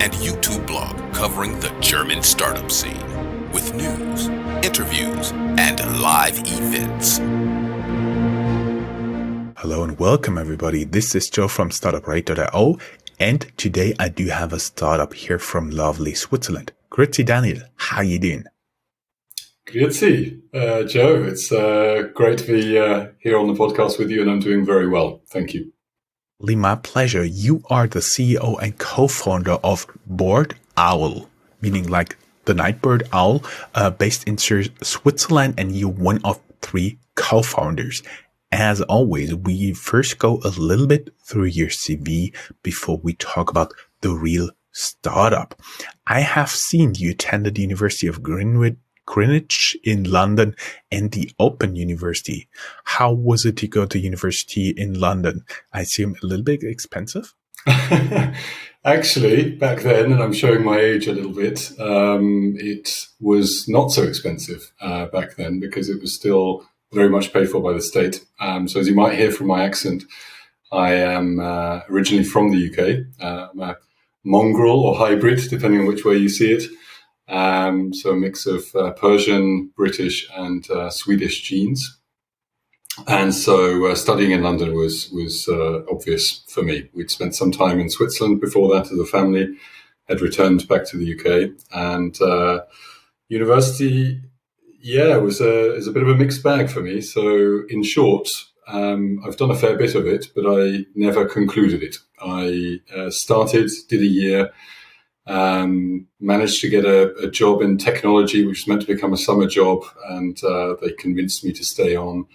and YouTube blog covering the German startup scene with news, interviews, and live events. Hello and welcome everybody. This is Joe from Startuprad.io, and today I do have a startup here from lovely Switzerland. Grüezi Daniel, how you doing? Grüezi, Joe. It's great to be here on the podcast with you, and I'm doing very well. Thank you. My pleasure. You are the CEO and co-founder of Board Owl, meaning like the Nightbird Owl, based in Switzerland, and you're one of 3 co-founders. As always, we first go a little bit through your CV before we talk about the real startup. I have seen you attended the University of Greenwich in London and the Open University. How was it to go to university in London? I assume a little bit expensive? Actually, back then, and I'm showing my age a little bit, it was not so expensive back then because it was still very much paid for by the state. So as you might hear from my accent, I am originally from the UK. I'm a mongrel or hybrid, depending on which way you see it. So a mix of Persian, British, and Swedish genes. And so studying in London was obvious for me. We'd spent some time in Switzerland before that as a family, had returned back to the UK, and university, it was a bit of a mixed bag for me. So in short, I've done a fair bit of it, but I never concluded it. I did a year, managed to get a job in technology, which was meant to become a summer job, and they convinced me to stay on,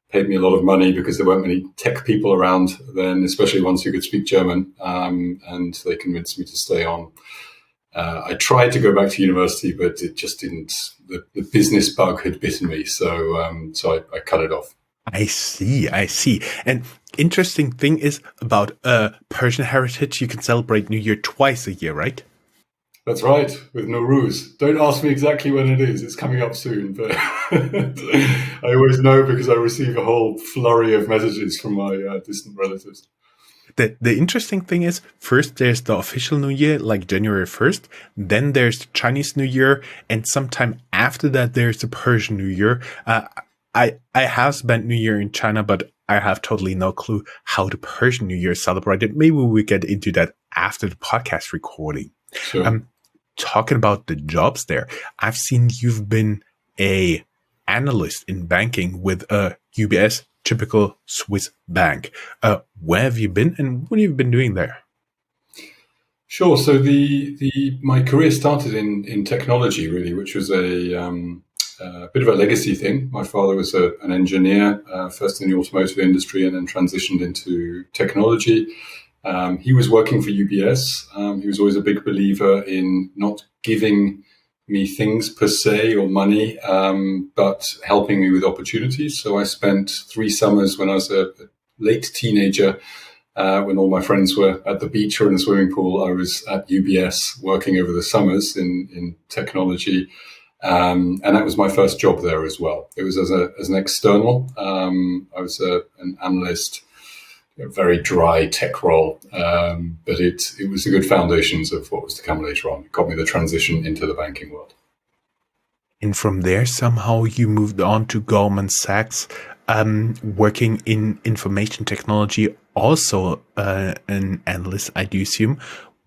paid me a lot of money because there weren't many tech people around then, especially ones who could speak German, and they convinced me to stay on. I tried to go back to university, but it just didn't. The business bug had bitten me, so I cut it off. I see. And interesting thing is about Persian heritage, you can celebrate New Year twice a year, right? That's right, with Nowruz. Don't ask me exactly when it is. It's coming up soon, but I always know because I receive a whole flurry of messages from my distant relatives. The interesting thing is, first there's the official New Year, like January 1st. Then there's the Chinese New Year. And sometime after that, there's the Persian New Year. I have spent New Year in China, but I have totally no clue how the Persian New Year is celebrated. Maybe we'll get into that after the podcast recording. Sure. Talking about the jobs there, I've seen you've been a analyst in banking with a UBS, typical Swiss bank. Where have you been and what have you been doing there? Sure. So my career started in technology, really, which was a bit of a legacy thing. My father was an engineer, first in the automotive industry and then transitioned into technology. He was working for UBS. He was always a big believer in not giving me things per se or money, but helping me with opportunities. So I spent 3 summers when I was a late teenager, when all my friends were at the beach or in the swimming pool. I was at UBS working over the summers in technology. And that was my first job there as well. It was as an external. I was an analyst, a very dry tech role, but it was the good foundations of what was to come later on. It got me the transition into the banking world. And from there, somehow you moved on to Goldman Sachs, working in information technology, also an analyst, I do assume.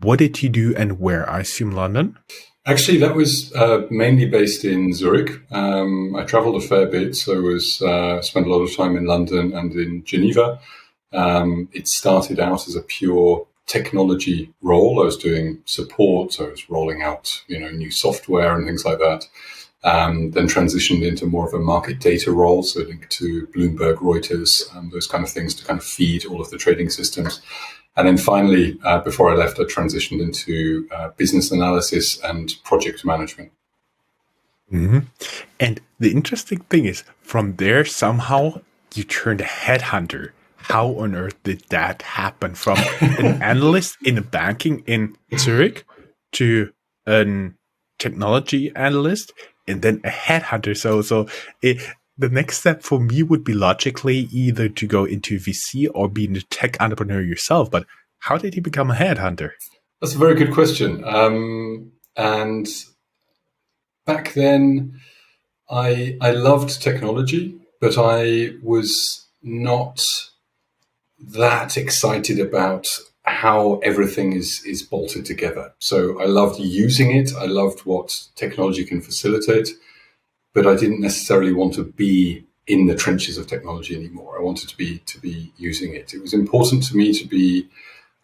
What did you do and where? I assume London? Actually, that was mainly based in Zurich. I traveled a fair bit, so spent a lot of time in London and in Geneva. It started out as a pure technology role. I was doing support, so I was rolling out, new software and things like that. Then transitioned into more of a market data role, so linked to Bloomberg, Reuters, those kind of things to kind of feed all of the trading systems. And then finally, before I left, I transitioned into business analysis and project management. Mm-hmm. And the interesting thing is, from there, somehow you turned a headhunter. How on earth did that happen? From an analyst in banking in Zurich to a technology analyst and then a headhunter. So the next step for me would be logically either to go into VC or be a tech entrepreneur yourself. But how did you become a headhunter? That's a very good question. And back then, I loved technology, but I was not that excited about how everything is bolted together. So I loved using it. I loved what technology can facilitate, but I didn't necessarily want to be in the trenches of technology anymore. I wanted to be using it. It was important to me to be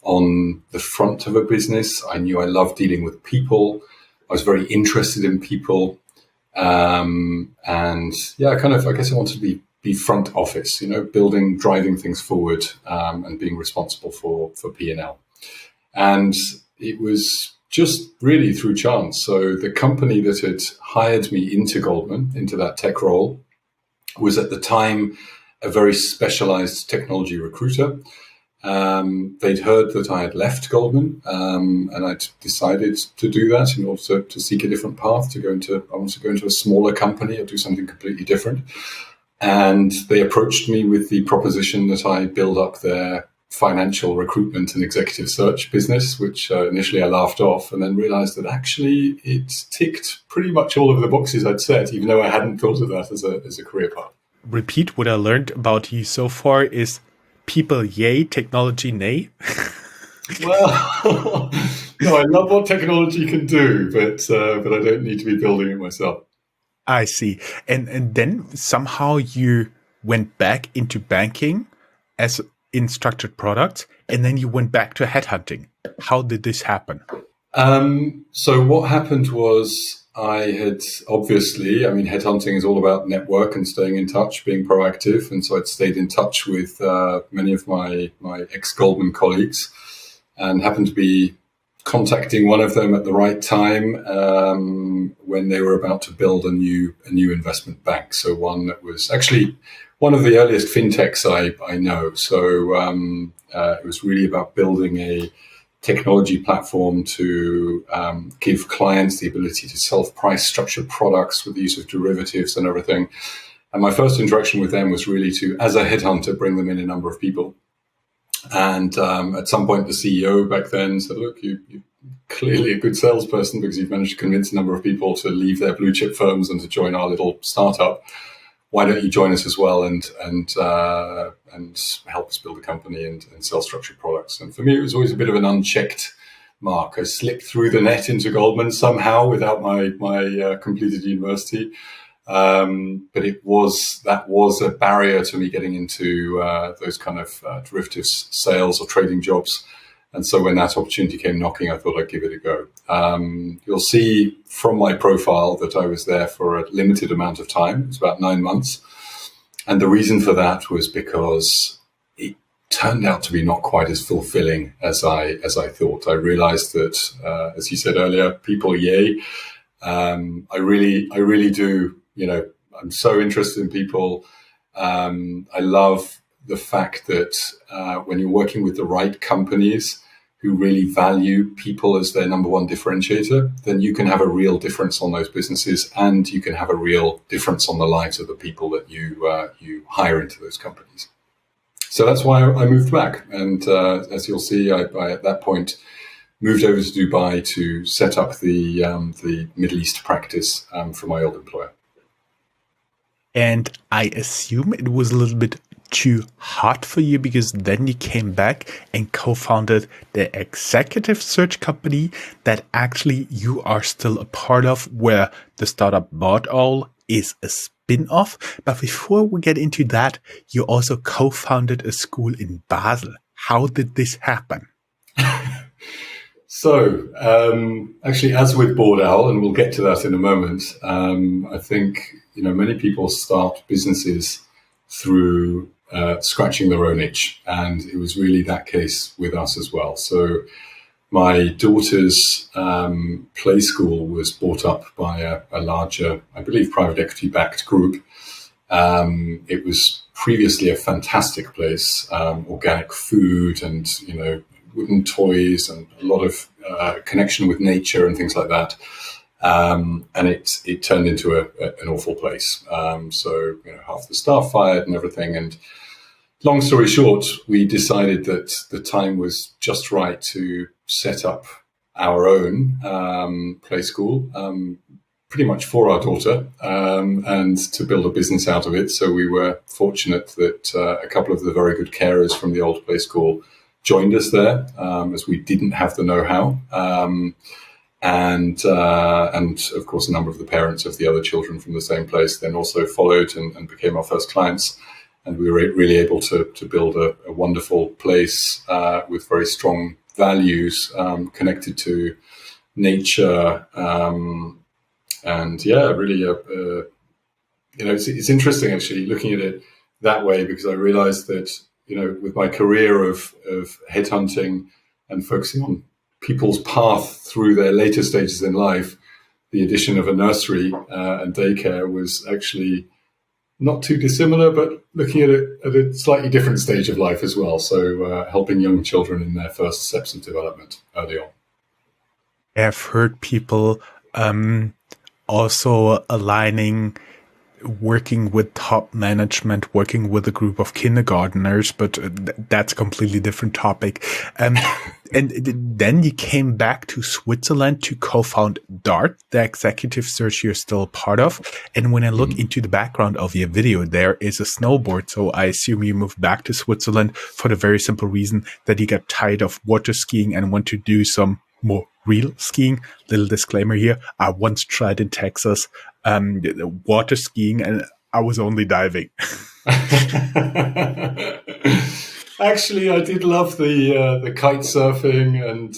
on the front of a business. I knew I loved dealing with people. I was very interested in people. And yeah, I guess I wanted to be front office, building, driving things forward, and being responsible for P&L. And it was just really through chance. So the company that had hired me into Goldman, into that tech role, was at the time a very specialized technology recruiter. They'd heard that I had left Goldman, and I'd decided to do that in order to seek a different path, I wanted to go into a smaller company or do something completely different. And they approached me with the proposition that I build up their financial recruitment and executive search business, which initially I laughed off, and then realized that actually it ticked pretty much all of the boxes I'd set, even though I hadn't thought of that as a career path. Repeat what I learned about you so far is people yay, technology nay. Well, no, I love what technology can do, but I don't need to be building it myself. I see. And then somehow you went back into banking as in structured products, and then you went back to headhunting. How did this happen? So what happened was headhunting is all about network and staying in touch, being proactive. And so I'd stayed in touch with many of my ex-Goldman colleagues and happened to be contacting one of them at the right time when they were about to build a new investment bank. So one that was actually one of the earliest fintechs I know. So it was really about building a technology platform to give clients the ability to self-price structured products with the use of derivatives and everything. And my first interaction with them was really to, as a headhunter, bring them in a number of people. And at some point, the CEO back then said, look, you're clearly a good salesperson because you've managed to convince a number of people to leave their blue chip firms and to join our little startup. Why don't you join us as well and help us build a company and sell structured products? And for me, it was always a bit of an unchecked mark. I slipped through the net into Goldman somehow without my completed university. But that was a barrier to me getting into those kind of derivatives sales or trading jobs. And so when that opportunity came knocking, I thought I'd give it a go. You'll see from my profile that I was there for a limited amount of time. It was about 9 months. And the reason for that was because it turned out to be not quite as fulfilling as I thought. I realized that, as you said earlier, people yay. I really do. I'm so interested in people. I love the fact that when you're working with the right companies who really value people as their number one differentiator, then you can have a real difference on those businesses, and you can have a real difference on the lives of the people that you hire into those companies. So that's why I moved back. And as you'll see, I at that point moved over to Dubai to set up the Middle East practice for my old employer. And I assume it was a little bit too hot for you because then you came back and co-founded the executive search company that actually you are still a part of, where the Startuprad.io is a spin-off. But before we get into that, you also co-founded a school in Basel. How did this happen? So, actually, as with Board Owl, and we'll get to that in a moment, I think, many people start businesses through scratching their own itch. And it was really that case with us as well. So my daughter's play school was bought up by a larger, I believe, private equity-backed group. It was previously a fantastic place, organic food and, wooden toys and a lot of connection with nature and things like that. And it turned into an awful place. So half the staff fired and everything. And long story short, we decided that the time was just right to set up our own play school, pretty much for our daughter, and to build a business out of it. So we were fortunate that a couple of the very good carers from the old play school joined us there, as we didn't have the know-how. And of course, a number of the parents of the other children from the same place then also followed and became our first clients. And we were really able to build a wonderful place with very strong values connected to nature. And yeah, really, it's interesting actually looking at it that way, because I realized that, with my career of headhunting and focusing on people's path through their later stages in life, the addition of a nursery and daycare was actually not too dissimilar, but looking at it at a slightly different stage of life as well. So helping young children in their first steps of development early on. I've heard people also aligning working with top management, working with a group of kindergarteners, but that's a completely different topic. And then you came back to Switzerland to co-found DART, the executive search you're still a part of. And when I look into the background of your video, there is a snowboard. So I assume you moved back to Switzerland for the very simple reason that you got tired of water skiing and want to do some more real skiing. Little disclaimer here. I once tried in Texas water skiing, and I was only diving. Actually, I did love the kite surfing and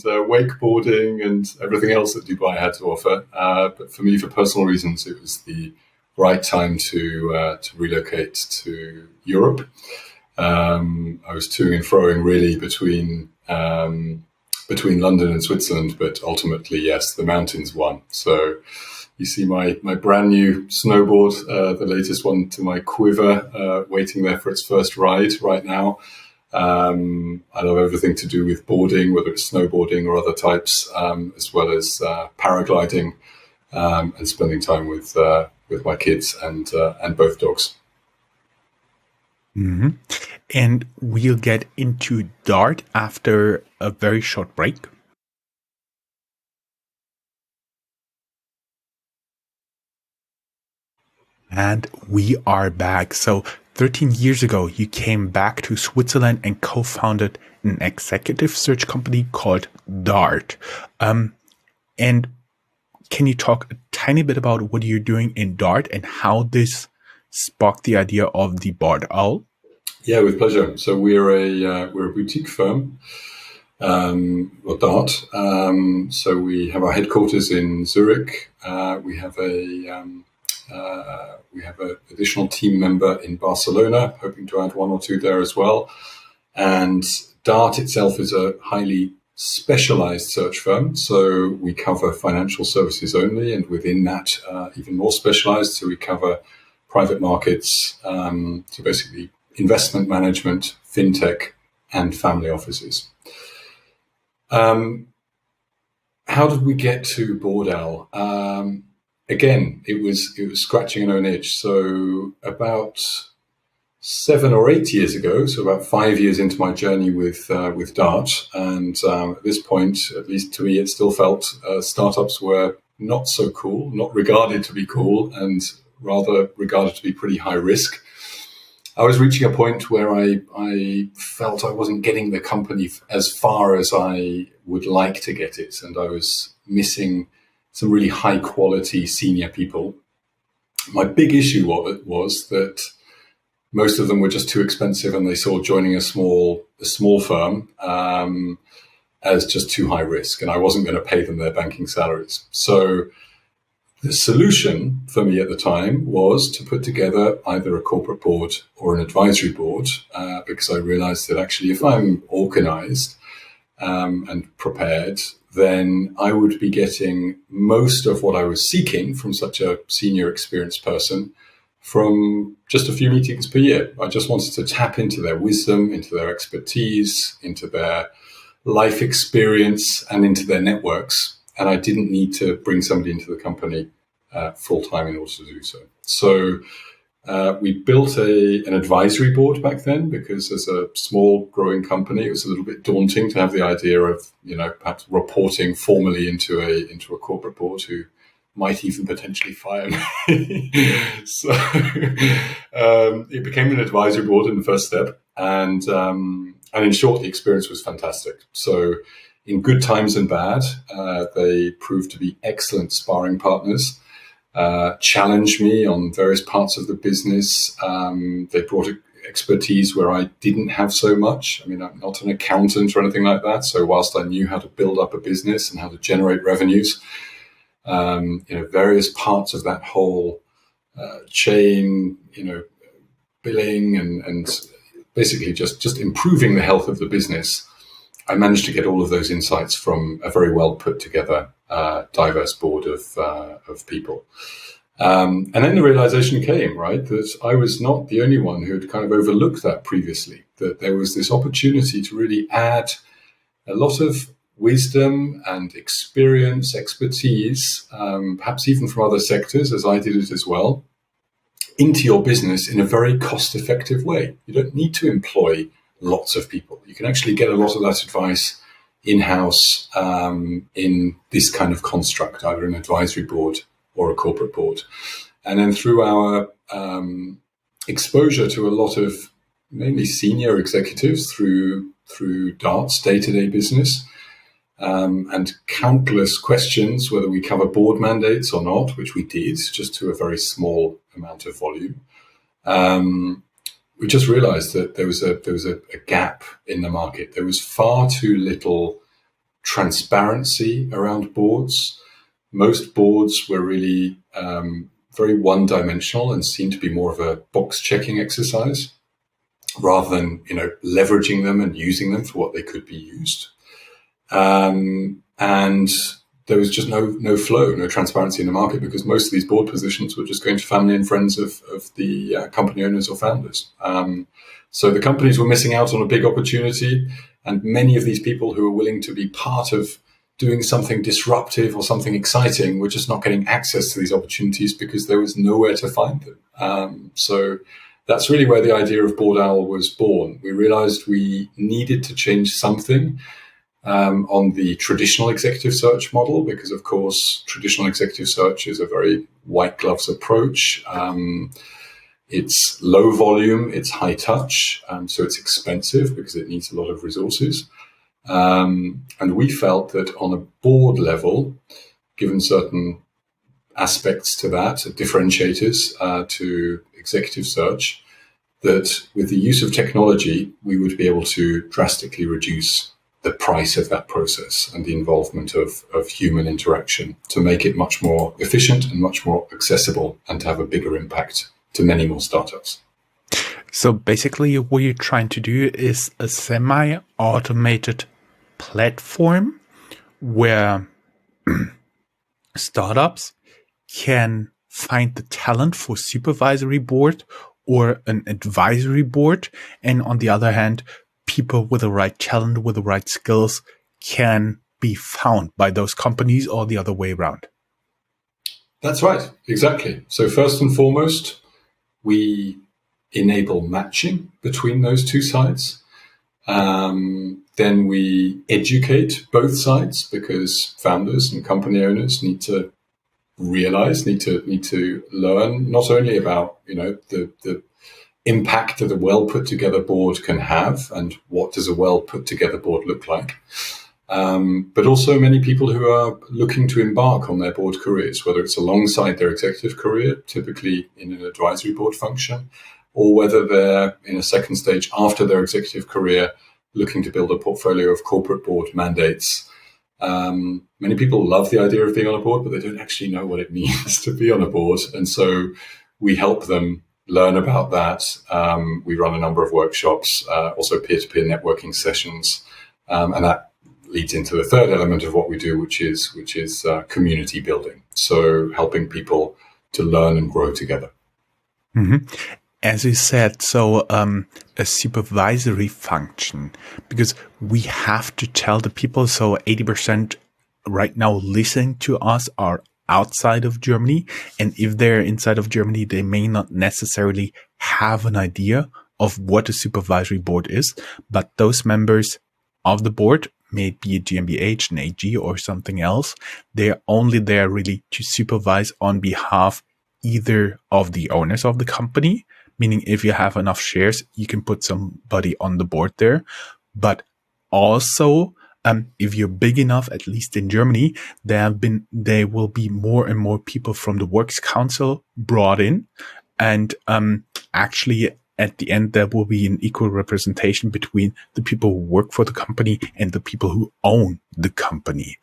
wakeboarding and everything else that Dubai had to offer. But for me, for personal reasons, it was the right time to relocate to Europe. I was toing and froing really between London and Switzerland, but ultimately, yes, the mountains won. So you see my brand new snowboard, the latest one to my quiver, waiting there for its first ride right now. I love everything to do with boarding, whether it's snowboarding or other types, as well as paragliding, and spending time with my kids and both dogs. Mm-hmm. And we'll get into DART after a very short break. And we are back. So 13 years ago, you came back to Switzerland and co-founded an executive search company called DART. And can you talk a tiny bit about what you're doing in DART and how this sparked the idea of the Bored Owl? Yeah, with pleasure. So we're a boutique firm, DART. So we have our headquarters in Zurich. We have an additional team member in Barcelona, hoping to add one or two there as well. And DART itself is a highly specialized search firm. So we cover financial services only, and within that, even more specialized. So we cover private markets, so basically investment management, fintech, and family offices. How did we get to Bored Owl? Again, it was scratching an own itch. So about 7 or 8 years ago, so about 5 years into my journey with DART, and at this point, at least to me, it still felt startups were not so cool, not regarded to be cool, and rather regarded to be pretty high risk. I was reaching a point where I felt I wasn't getting the company as far as I would like to get it, and I was missing some really high quality senior people. My big issue was that most of them were just too expensive, and they saw joining a small firm as just too high risk, and I wasn't going to pay them their banking salaries. So the solution for me at the time was to put together either a corporate board or an advisory board, because I realized that actually if I'm organized and prepared, then I would be getting most of what I was seeking from such a senior experienced person from just a few meetings per year. I just wanted to tap into their wisdom, into their expertise, into their life experience, and into their networks. And I didn't need to bring somebody into the company full-time in order to do so. So We built an advisory board back then because as a small growing company, it was a little bit daunting to have the idea of, perhaps reporting formally into a corporate board who might even potentially fire me. So it became an advisory board in the first step. And in short, the experience was fantastic. So in good times and bad, they proved to be excellent sparring partners. Challenged me on various parts of the business. They brought expertise where I didn't have so much. I mean, I'm not an accountant or anything like that. So whilst I knew how to build up a business and how to generate revenues, various parts of that whole chain, billing and basically just improving the health of the business, I managed to get all of those insights from a very well put together, diverse board of people. And then the realization came, right, that I was not the only one who had kind of overlooked that previously, that there was this opportunity to really add a lot of wisdom and experience, expertise, perhaps even from other sectors, as I did it as well, into your business in a very cost-effective way. You don't need to employ lots of people. You can actually get a lot of that advice in-house in this kind of construct, either an advisory board or a corporate board. And then through our exposure to a lot of mainly senior executives through DART's day-to-day business, and countless questions, whether we cover board mandates or not, which we did, just to a very small amount of volume. We just realized that there was a gap in the market. There was far too little transparency around boards. Most boards were really very one-dimensional and seemed to be more of a box-checking exercise rather than, leveraging them and using them for what they could be used. And there was just no flow, no transparency in the market because most of these board positions were just going to family and friends of the company owners or founders. So the companies were missing out on a big opportunity, and many of these people who were willing to be part of doing something disruptive or something exciting were just not getting access to these opportunities because there was nowhere to find them. So that's really where the idea of Board Owl was born. We realized we needed to change something on the traditional executive search model, because of course, traditional executive search is a very white gloves approach. It's low volume, it's high touch, so it's expensive because it needs a lot of resources. And we felt that on a board level, given certain aspects to that, differentiators to executive search, that with the use of technology, we would be able to drastically reduce the price of that process and the involvement of human interaction to make it much more efficient and much more accessible and to have a bigger impact to many more startups. So basically what you're trying to do is a semi-automated platform where startups can find the talent for supervisory board or an advisory board. And on the other hand, people with the right talent, with the right skills can be found by those companies or the other way around. That's right. Exactly. So first and foremost, we enable matching between those two sides. Then we educate both sides because founders and company owners need to realize, need to learn not only about, the impact that a well put together board can have and what does a well put together board look like, but also many people who are looking to embark on their board careers, whether it's alongside their executive career, typically in an advisory board function, or whether they're in a second stage after their executive career looking to build a portfolio of corporate board mandates. Many people love the idea of being on a board, but they don't actually know what it means to be on a board. And so we help them learn about that. We run a number of workshops, also peer-to-peer networking sessions. And that leads into the third element of what we do, which is community building. So helping people to learn and grow together. Mm-hmm. As you said, so a supervisory function, because we have to tell the people, so 80% right now listening to us are outside of Germany. And if they're inside of Germany, they may not necessarily have an idea of what a supervisory board is, but those members of the board, may it be a GmbH, an AG, or something else, they're only there really to supervise on behalf either of the owners of the company, meaning if you have enough shares, you can put somebody on the board there, but also if you're big enough, at least in Germany, there will be more and more people from the Works Council brought in, and actually at the end there will be an equal representation between the people who work for the company and the people who own the company.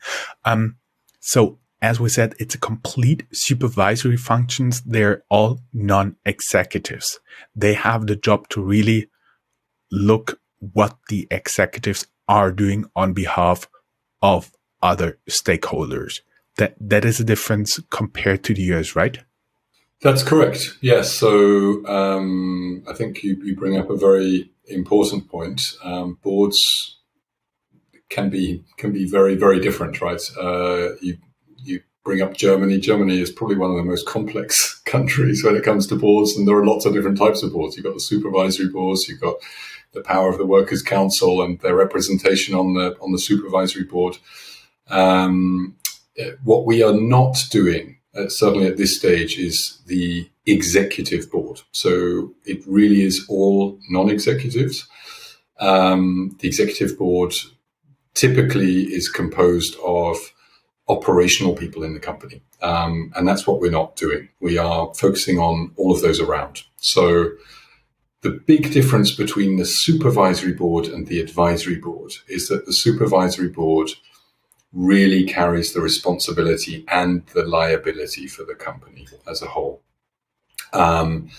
So as we said, it's a complete supervisory functions. They're all non-executives. They have the job to really look what the executives are doing on behalf of other stakeholders. That is a difference compared to the US, right? That's correct. Yes. So I think you bring up a very important point. Boards can be very, very different, right? You bring up Germany. Germany is probably one of the most complex countries when it comes to boards, and there are lots of different types of boards. You've got the supervisory boards, you've got the power of the Workers' Council and their representation on the supervisory board. What we are not doing, certainly at this stage, is the executive board. So it really is all non-executives. The executive board typically is composed of operational people in the company. And that's what we're not doing. We are focusing on all of those around. So the big difference between the supervisory board and the advisory board is that the supervisory board really carries the responsibility and the liability for the company as a whole. And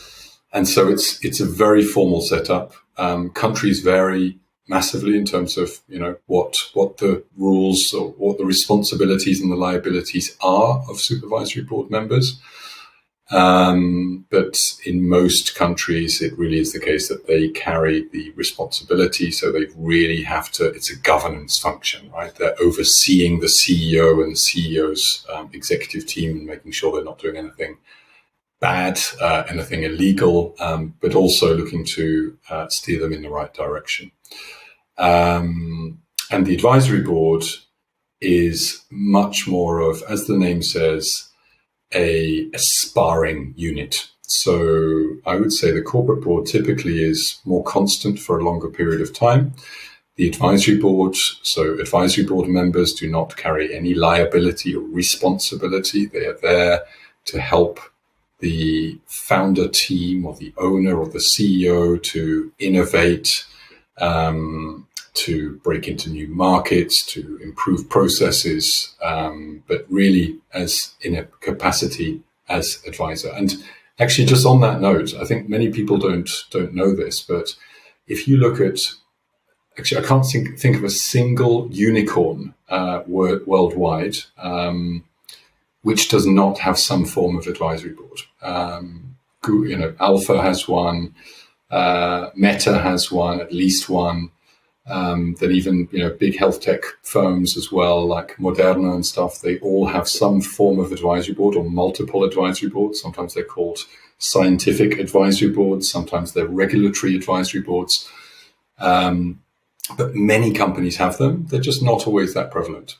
so it's a very formal setup. Countries vary massively in terms of, what the rules or what the responsibilities and the liabilities are of supervisory board members. But in most countries, it really is the case that they carry the responsibility. So they really have to, it's a governance function, right? They're overseeing the CEO and the CEO's executive team and making sure they're not doing anything bad, anything illegal, but also looking to steer them in the right direction. And the advisory board is much more of, as the name says, a sparring unit. So I would say the corporate board typically is more constant for a longer period of time. The advisory board, so advisory board members do not carry any liability or responsibility. They are there to help the founder team or the owner or the CEO to innovate, to break into new markets, to improve processes, but really as in a capacity as advisor. And actually, just on that note, I think many people don't know this, but if you look at, actually, I can't think of a single unicorn worldwide which does not have some form of advisory board. Alpha has one, Meta has one, at least one. That even, big health tech firms as well, like Moderna and stuff, they all have some form of advisory board or multiple advisory boards. Sometimes they're called scientific advisory boards. Sometimes they're regulatory advisory boards. But many companies have them. They're just not always that prevalent.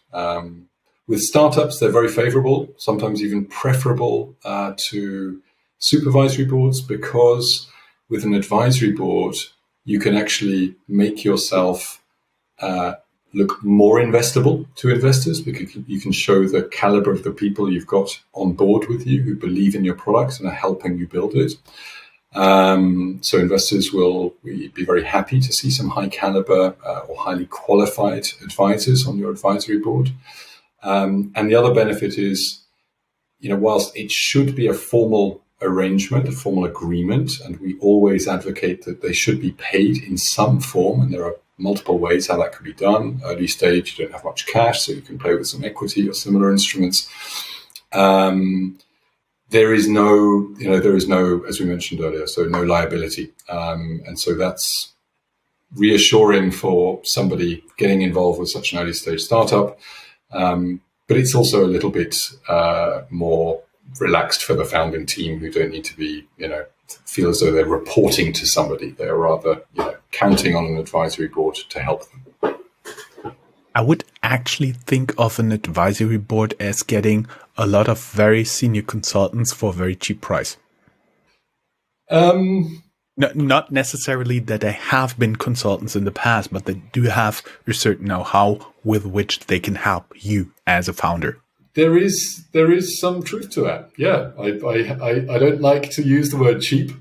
With startups, they're very favorable, sometimes even preferable to supervisory boards, because with an advisory board, you can actually make yourself look more investable to investors, because you can show the caliber of the people you've got on board with you who believe in your products and are helping you build it. So investors will be very happy to see some high caliber or highly qualified advisors on your advisory board. And the other benefit is, whilst it should be a formal arrangement, a formal agreement, and we always advocate that they should be paid in some form, and there are multiple ways how that could be done. Early stage, you don't have much cash, so you can play with some equity or similar instruments. There is no, as we mentioned earlier, so no liability. And so that's reassuring for somebody getting involved with such an early stage startup. but it's also a little bit more relaxed for the founding team, who don't need to be, feel as though they're reporting to somebody. They're rather, counting on an advisory board to help them. I would actually think of an advisory board as getting a lot of very senior consultants for a very cheap price. Not necessarily that they have been consultants in the past, but they do have a certain know-how with which they can help you as a founder. There is some truth to that. Yeah, I don't like to use the word cheap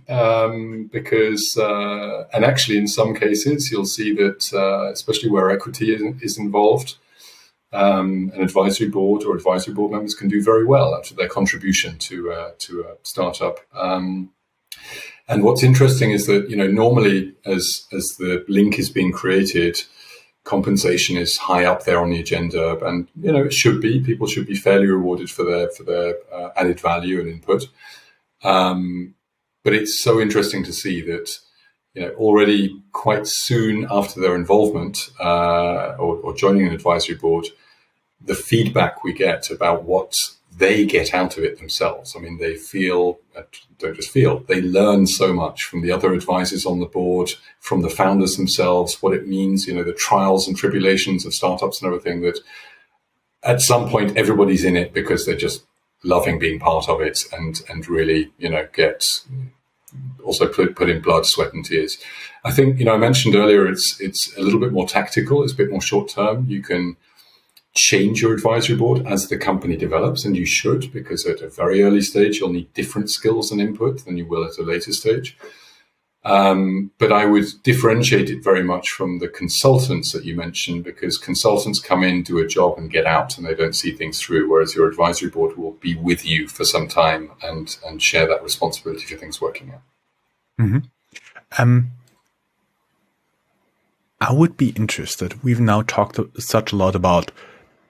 because, and actually in some cases you'll see that, especially where equity is involved, an advisory board or advisory board members can do very well out of their contribution to a startup. And what's interesting is that, normally as the link is being created, compensation is high up there on the agenda, and it should be. People should be fairly rewarded for their added value and input. But it's so interesting to see that already quite soon after their involvement or joining an advisory board, the feedback we get about what they get out of it themselves. I mean, they don't just feel, they learn so much from the other advisors on the board, from the founders themselves, what it means, the trials and tribulations of startups and everything, that at some point everybody's in it because they're just loving being part of it and really, get also put in blood, sweat and tears. I think, I mentioned earlier, it's a little bit more tactical. It's a bit more short term. You can change your advisory board as the company develops, and you should, because at a very early stage you'll need different skills and input than you will at a later stage. But I would differentiate it very much from the consultants that you mentioned, because consultants come in, do a job and get out, and they don't see things through, whereas your advisory board will be with you for some time and share that responsibility for things working out. Mm-hmm. I would be interested. We've now talked such a lot about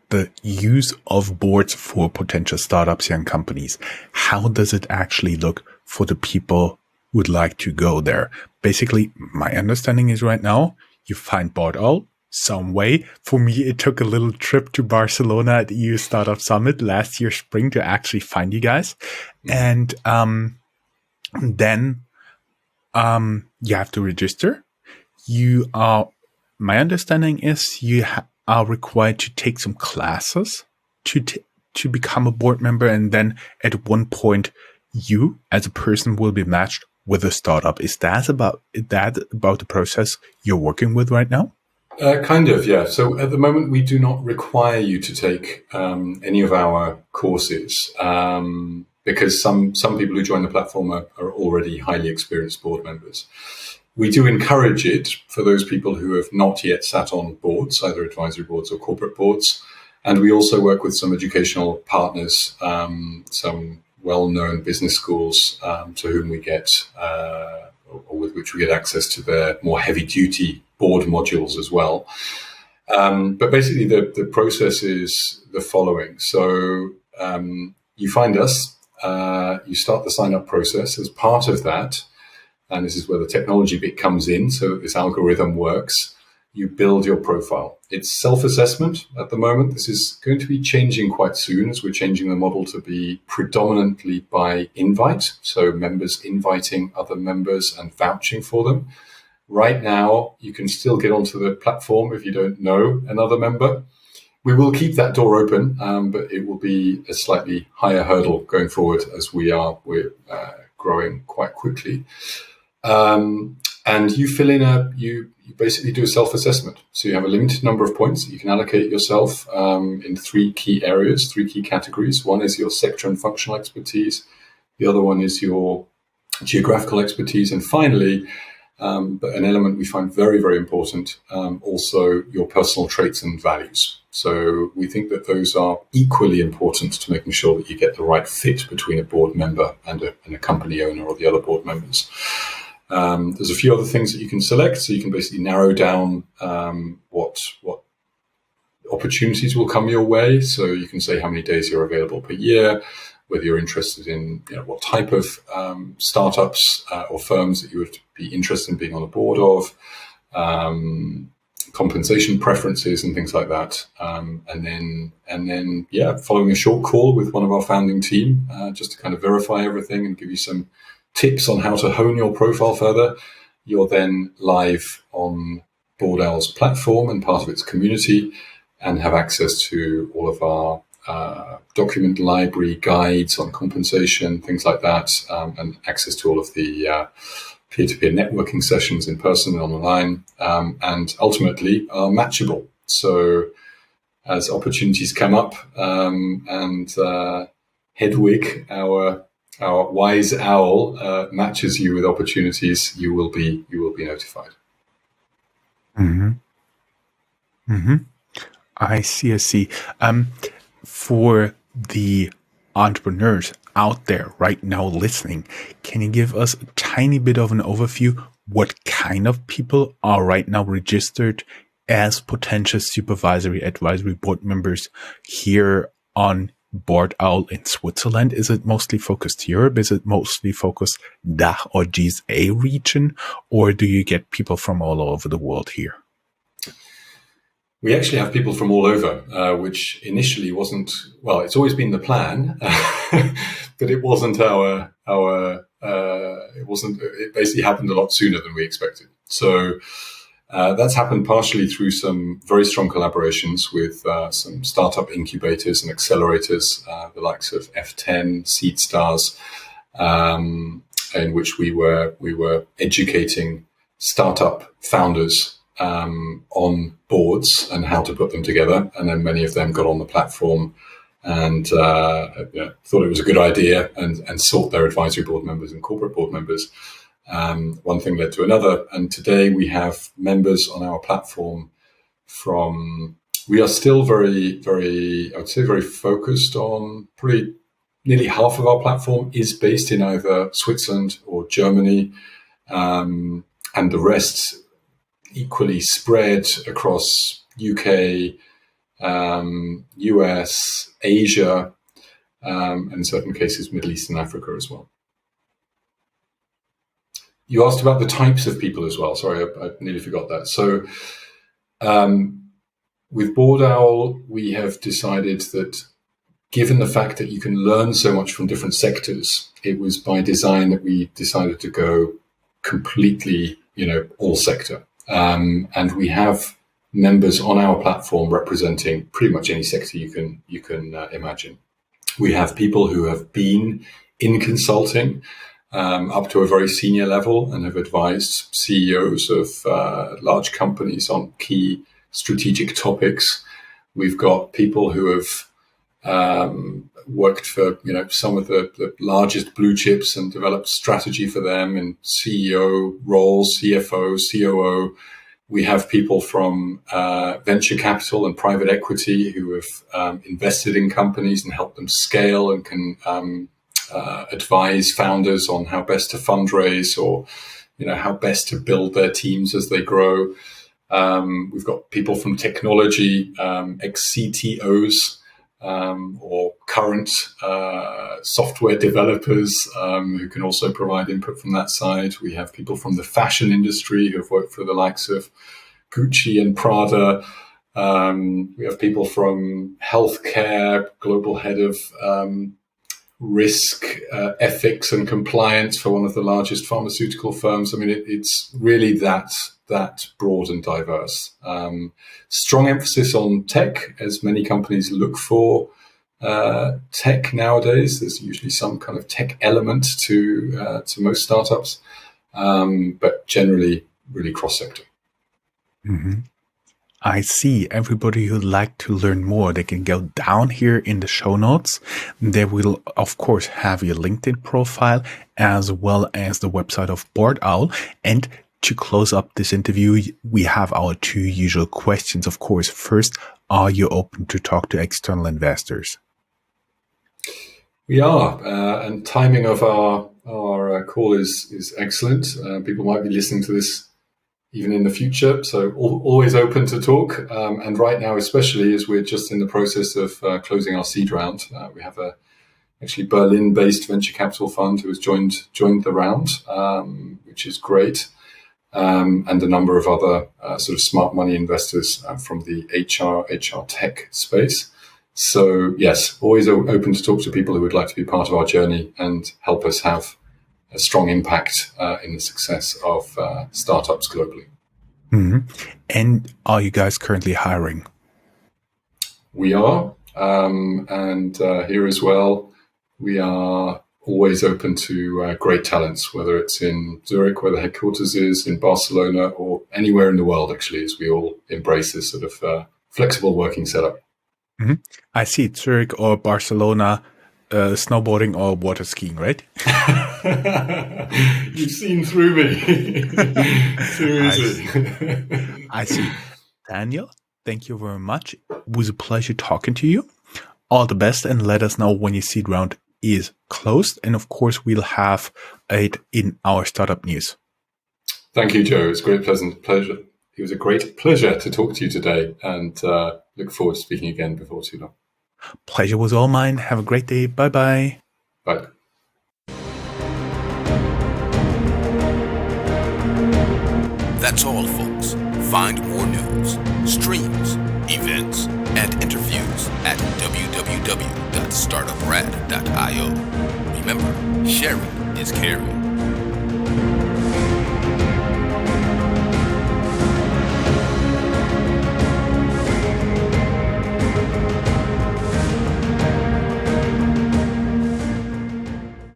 the use of boards for potential startups and companies. How does it actually look for the people who would like to go there? Basically, my understanding is right now, you find Board Owl some way. For me, it took a little trip to Barcelona at EU Startup Summit last year spring to actually find you guys. And then you have to register. My understanding is you are required to take some classes to become a board member, and then at one point you as a person will be matched with a startup. Is that about the process you're working with right now? Kind of, yeah. So at the moment we do not require you to take any of our courses because some people who join the platform are already highly experienced board members. We do encourage it for those people who have not yet sat on boards, either advisory boards or corporate boards. And we also work with some educational partners, some well-known business schools to whom we get, or with which we get access to their more heavy-duty board modules as well. But basically, the process is the following. So you find us, you start the sign-up process. As part of that, and this is where the technology bit comes in, so this algorithm works, you build your profile. It's self-assessment at the moment. This is going to be changing quite soon as we're changing the model to be predominantly by invite, so members inviting other members and vouching for them. Right now, you can still get onto the platform if you don't know another member. We will keep that door open, but it will be a slightly higher hurdle going forward as we're growing quite quickly. And you fill in you basically do a self-assessment. So you have a limited number of points that you can allocate yourself in three key areas, three key categories. One is your sector and functional expertise. The other one is your geographical expertise. And finally, but an element we find very, very important, also your personal traits and values. So we think that those are equally important to making sure that you get the right fit between a board member and a company owner or the other board members. There's a few other things that you can select. So you can basically narrow down what opportunities will come your way. So you can say how many days you're available per year, whether you're interested in what type of startups or firms that you would be interested in being on the board of. compensation preferences and things like that. And then, following a short call with one of our founding team, just to kind of verify everything and give you some tips on how to hone your profile further. You're then live on Board Owl's platform and part of its community, and have access to all of our document library, guides on compensation, things like that, and access to all of the peer-to-peer networking sessions in person and online, and ultimately are matchable. So as opportunities come up, and Hedwig, our wise owl, matches you with opportunities, you will be notified. Mm-hmm. Mm-hmm. I see. For the entrepreneurs out there right now listening, can you give us a tiny bit of an overview? What kind of people are right now registered as potential supervisory advisory board members here on Board Owl in Switzerland? Is it mostly focused Europe? Is it mostly focused DACH or GSA region? Or do you get people from all over the world here? We actually have people from all over, which initially wasn't, well, it's always been the plan, but it wasn't it basically happened a lot sooner than we expected. So that's happened partially through some very strong collaborations with some startup incubators and accelerators, the likes of F10, Seed Stars, in which we were educating startup founders on boards and how to put them together. And then many of them got on the platform and thought it was a good idea and sought their advisory board members and corporate board members. One thing led to another. And today we have members on our platform we are still very, very, I would say very focused on pretty nearly half of our platform is based in either Switzerland or Germany. And the rest equally spread across UK, US, Asia, and in certain cases, Middle East and Africa as well. You asked about the types of people as well. Sorry, I nearly forgot that. So with Board Owl, we have decided that given the fact that you can learn so much from different sectors, it was by design that we decided to go completely, all sector. And we have members on our platform representing pretty much any sector you can imagine. We have people who have been in consulting up to a very senior level and have advised CEOs of large companies on key strategic topics. We've got people who have worked for some of the largest blue chips and developed strategy for them in CEO roles, CFO, COO. We have people from venture capital and private equity who have invested in companies and helped them scale and can advise founders on how best to fundraise or how best to build their teams as they grow. We've got people from technology, ex-CTOs, or current software developers who can also provide input from that side. We have people from the fashion industry who have worked for the likes of Gucci and Prada. We have people from healthcare, global head of risk, ethics and compliance for one of the largest pharmaceutical firms. I mean, it's really that broad and diverse. Strong emphasis on tech, as many companies look for tech nowadays. There's usually some kind of tech element to most startups, but generally really cross-sector. Mm-hmm. I see. Everybody who'd like to learn more, they can go down here in the show notes. They will, of course, have your LinkedIn profile as well as the website of Board Owl. And to close up this interview, we have our two usual questions. Of course, first, are you open to talk to external investors? We are, and timing of our call is excellent. People might be listening to this even in the future, so always open to talk. And right now, especially as we're just in the process of closing our seed round, we have a actually Berlin-based venture capital fund who has joined the round, which is great. and a number of other sort of smart money investors from the HR tech space. So yes, always open to talk to people who would like to be part of our journey and help us have a strong impact in the success of startups globally. Mm-hmm. And are you guys currently hiring? We are, and here as well, we are always open to great talents, whether it's in Zurich, where the headquarters is, in Barcelona, or anywhere in the world, actually, as we all embrace this sort of flexible working setup. Mm-hmm. I see Zurich or Barcelona, snowboarding or water skiing, right? You've seen through me. Too easy. I see. Daniel, thank you very much. It was a pleasure talking to you. All the best, and let us know when your seed round is closed. And of course, we'll have it in our startup news. Thank you, Joe. It's a great, pleasant pleasure. It was a great pleasure to talk to you today, and look forward to speaking again before too long. Pleasure was all mine. Have a great day. Bye-bye. Bye. That's all, folks. Find more news, streams, events, and interviews at www.startuprad.io. Remember, sharing is caring.